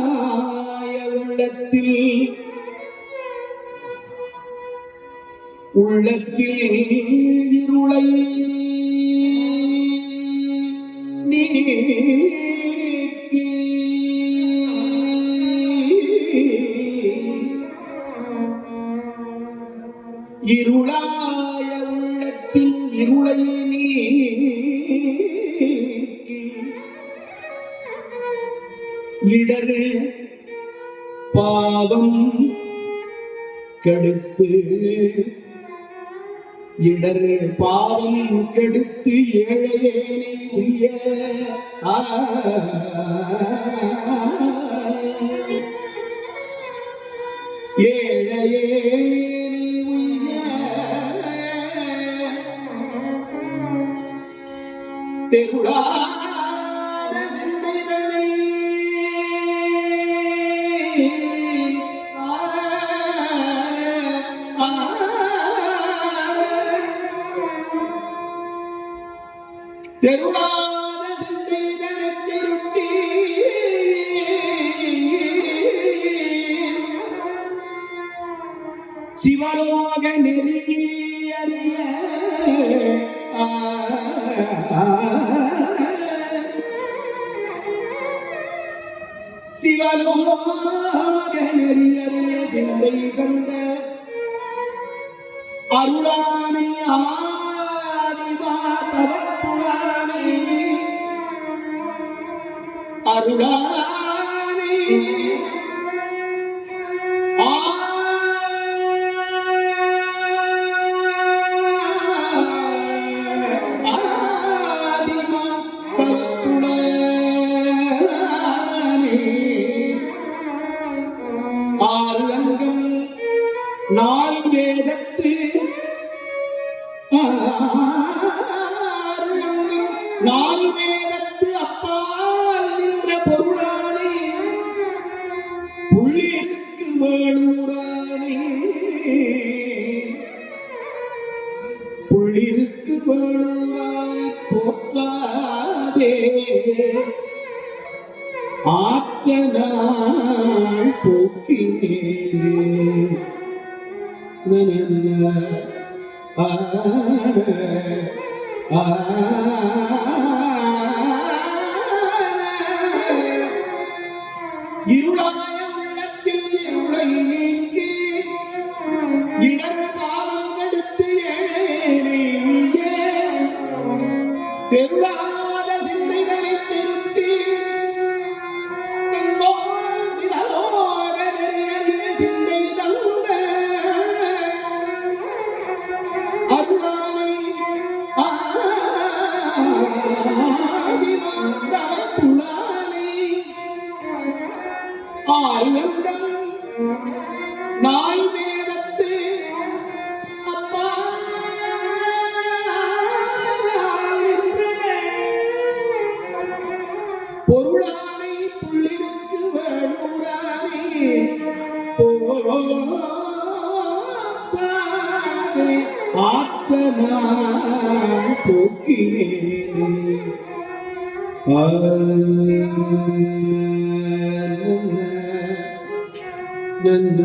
இருளாய உள்ளத்தில் இருளை நீக்கி இருளாய உள்ளத்தில் இருளை நீக்கி இடரு பாவம் கெடுத்து இடர் பாவம் கெடுத்து ஏழையேனை உய்ய ஏழையேனை உய்ய தெருளா தெருளாத சிந்தைதனை திருட்டி சிவலோக நெறியறிய சிவலோக நெறியறிய சிந்தை கண்ட அருளானை அருளானே ஆதிமா தவத்துளானே ஆறு அங்கம் நால் வேதத்து ஆறு அங்கம் நால் வேதத்து அப்பால் நின்ற பொருளானே புள்ளிருக்கு வேளூரானே புள்ளிருக்கு வேளூராய் போற்றாதே ஆற்றனாள் போக்கினேனே நனன்ன இருளாய உள்ளத்தில் இருளை நீக்கி இடர் பாவம் கெடுத்து ஏழை உய்ய தெருளாத சிந்தைகளை திருத்தி தன்போல் சிவலோக நெறியறிய சிந்தை தந்த அருளானை ஆதிமந்தவத்துளானை ஆயந்தம் நாய் வேதத்து அப்பா பொருளானை புள்ளிருக்கு வேளூரானே போற்றாதே ஆற்றனாள் போக்கினேனே நன்ன